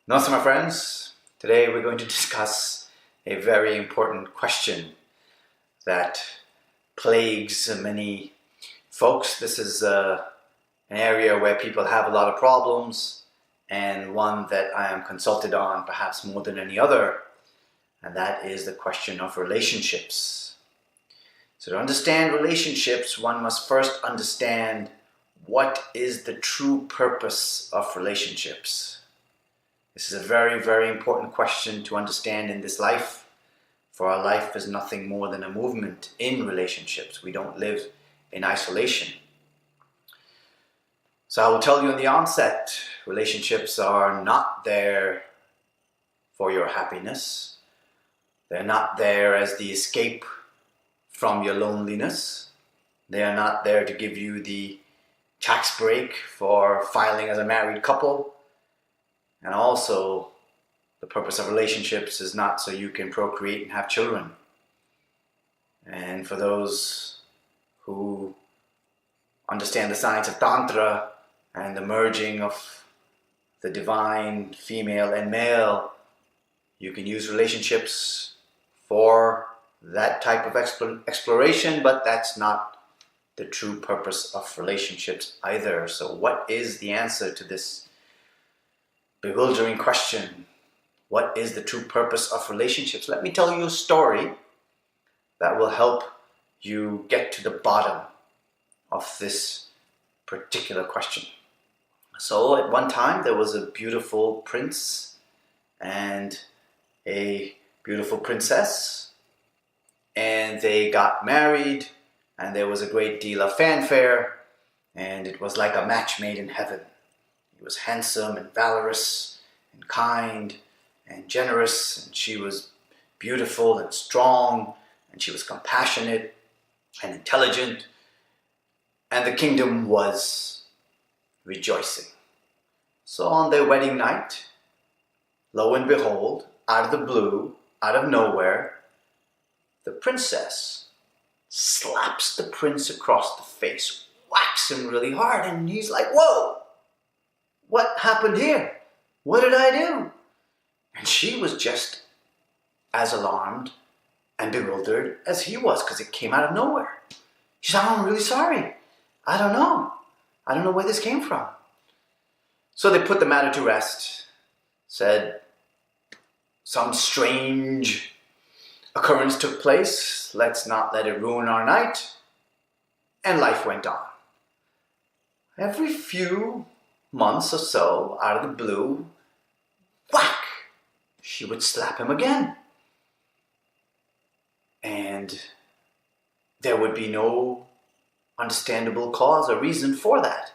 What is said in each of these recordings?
Namaste, my friends. Today we're going to discuss a very important question that plagues many folks. This is an area where people have a lot of problems, and one that I am consulted on perhaps more than any other, and that is the question of relationships. So to understand relationships, one must first understand what is the true purpose of relationships. This is a very, very important question to understand in this life, for our life is nothing more than a movement in relationships. We don't live in isolation. So I will tell you in the onset, relationships are not there for your happiness. They're not there as the escape from your loneliness. They are not there to give you the tax break for filing as a married couple. And also, the purpose of relationships is not so you can procreate and have children. And for those who understand the science of Tantra and the merging of the divine, female and male, you can use relationships for that type of exploration, but that's not the true purpose of relationships either. So what is the answer to this bewildering question? What is the true purpose of relationships? Let me tell you a story that will help you get to the bottom of this particular question. So at one time there was a beautiful prince and a beautiful princess, and they got married, and there was a great deal of fanfare, and it was like a match made in heaven. He was handsome and valorous and kind and generous, and she was beautiful and strong, and she was compassionate and intelligent, and the kingdom was rejoicing. So on their wedding night, lo and behold, out of the blue, out of nowhere, the princess slaps the prince across the face, whacks him really hard, and he's like, whoa! What happened here? What did I do? And she was just as alarmed and bewildered as he was, because it came out of nowhere. She said, oh, I'm really sorry. I don't know. I don't know where this came from. So they put the matter to rest, said some strange occurrence took place. Let's not let it ruin our night. And life went on. Every few months or so, out of the blue, whack, she would slap him again. And there would be no understandable cause or reason for that.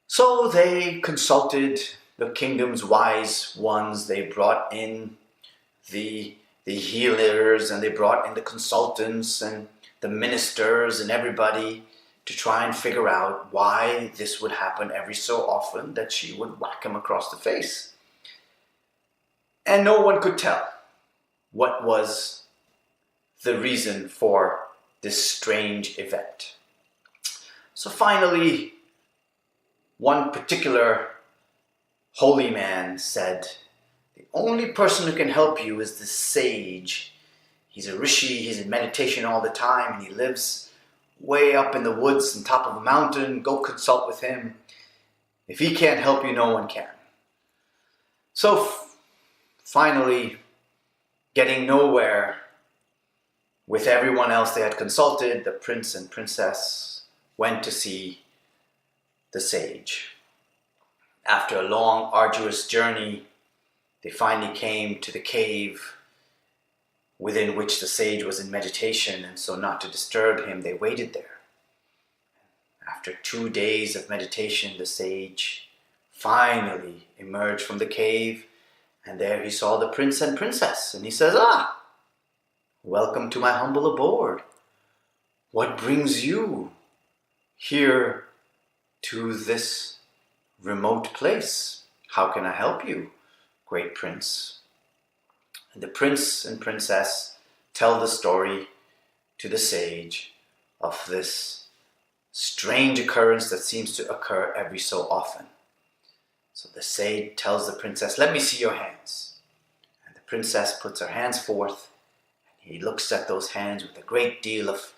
So they consulted the kingdom's wise ones. They brought in the healers, and they brought in the consultants and the ministers and everybody to try and figure out why this would happen every so often, that she would whack him across the face. And no one could tell what was the reason for this strange event. So finally, one particular holy man said, the only person who can help you is the sage. He's a rishi, he's in meditation all the time, and he lives way up in the woods on top of a mountain. Go consult with him. If he can't help you, no one can. So finally, getting nowhere with everyone else they had consulted, the prince and princess went to see the sage. After a long, arduous journey, they finally came to the cave within which the sage was in meditation, and so not to disturb him, they waited there. After 2 days of meditation, the sage finally emerged from the cave, and there he saw the prince and princess, and he says, welcome to my humble abode. What brings you here to this remote place? How can I help you, great prince? And the prince and princess tell the story to the sage of this strange occurrence that seems to occur every so often. So the sage tells the princess, "Let me see your hands." And the princess puts her hands forth, and he looks at those hands with a great deal of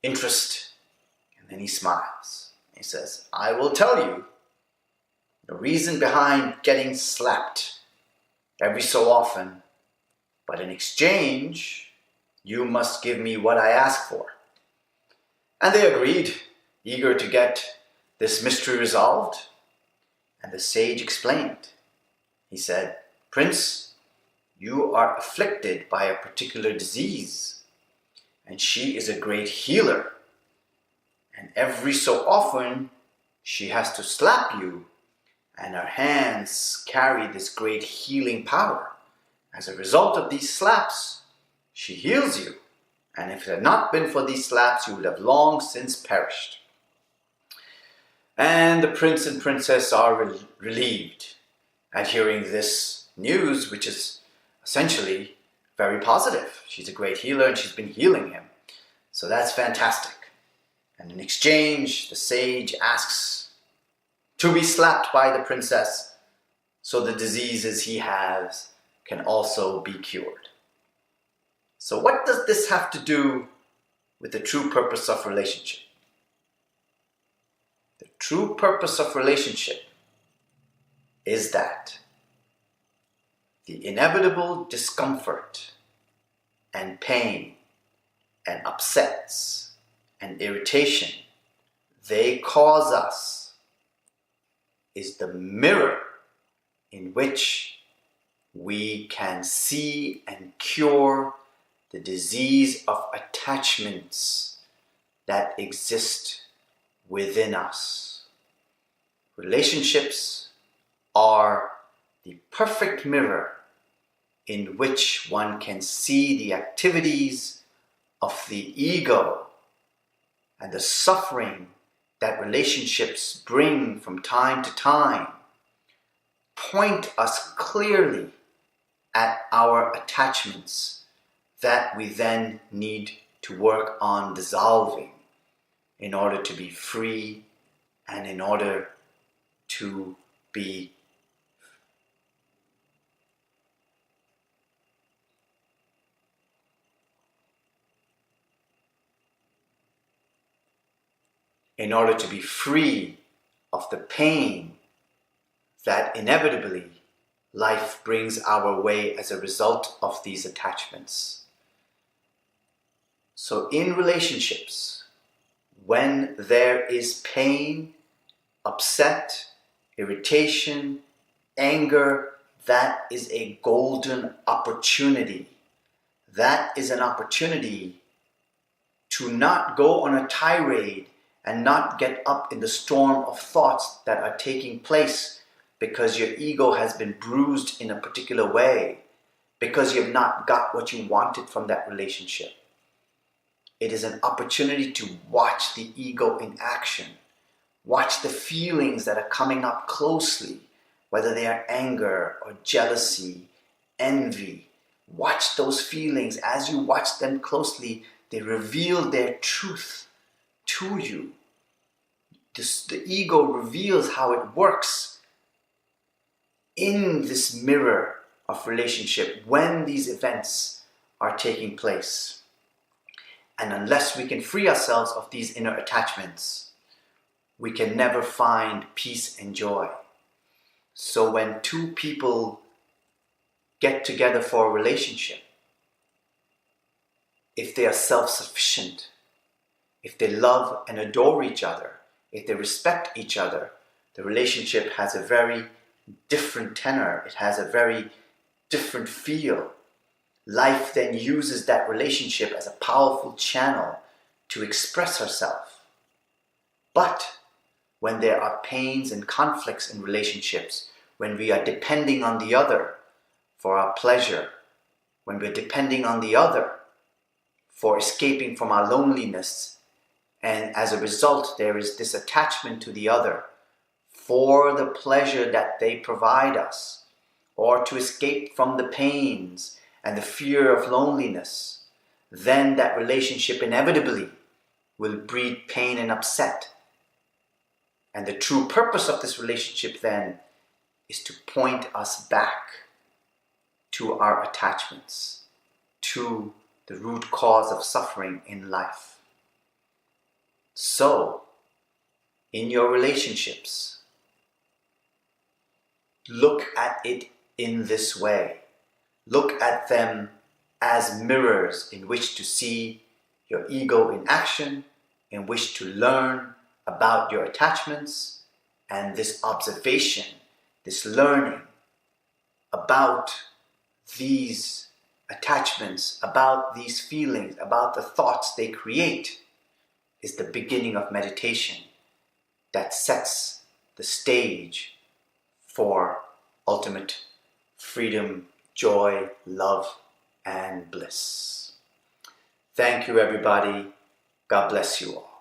interest, and then he smiles. He says, "I will tell you the reason behind getting slapped every so often, but in exchange, you must give me what I ask for." And they agreed, eager to get this mystery resolved. And the sage explained. He said, "Prince, you are afflicted by a particular disease, and she is a great healer. And every so often, she has to slap you, and her hands carry this great healing power. As a result of these slaps, she heals you. And if it had not been for these slaps, you would have long since perished." And the prince and princess are relieved at hearing this news, which is essentially very positive. She's a great healer and she's been healing him. So that's fantastic. And in exchange, the sage asks to be slapped by the princess so the diseases he has can also be cured. So what does this have to do with the true purpose of relationship? The true purpose of relationship is that the inevitable discomfort and pain and upsets and irritation they cause us is the mirror in which we can see and cure the disease of attachments that exist within us. Relationships are the perfect mirror in which one can see the activities of the ego and the suffering that relationships bring from time to time, point us clearly at our attachments that we then need to work on dissolving in order to be free and in order to be free of the pain that inevitably life brings our way as a result of these attachments. So in relationships, when there is pain, upset, irritation, anger, that is a golden opportunity. That is an opportunity to not go on a tirade and not get up in the storm of thoughts that are taking place because your ego has been bruised in a particular way, because you have not got what you wanted from that relationship. It is an opportunity to watch the ego in action. Watch the feelings that are coming up closely, whether they are anger or jealousy, envy. Watch those feelings. As you watch them closely, they reveal their truth to you. The ego reveals how it works in this mirror of relationship when these events are taking place. And unless we can free ourselves of these inner attachments, we can never find peace and joy. So when two people get together for a relationship, if they are self-sufficient, if they love and adore each other, if they respect each other, the relationship has a very different tenor. It has a very different feel. Life then uses that relationship as a powerful channel to express herself. But when there are pains and conflicts in relationships, when we are depending on the other for our pleasure, when we're depending on the other for escaping from our loneliness, and as a result there is this attachment to the other for the pleasure that they provide us, or to escape from the pains and the fear of loneliness, then that relationship inevitably will breed pain and upset. And the true purpose of this relationship then is to point us back to our attachments, to the root cause of suffering in life. So, in your relationships, look at it in this way. Look at them as mirrors in which to see your ego in action, in which to learn about your attachments, and this observation, this learning about these attachments, about these feelings, about the thoughts they create, is the beginning of meditation that sets the stage for ultimate freedom, joy, love, and bliss. Thank you, everybody. God bless you all.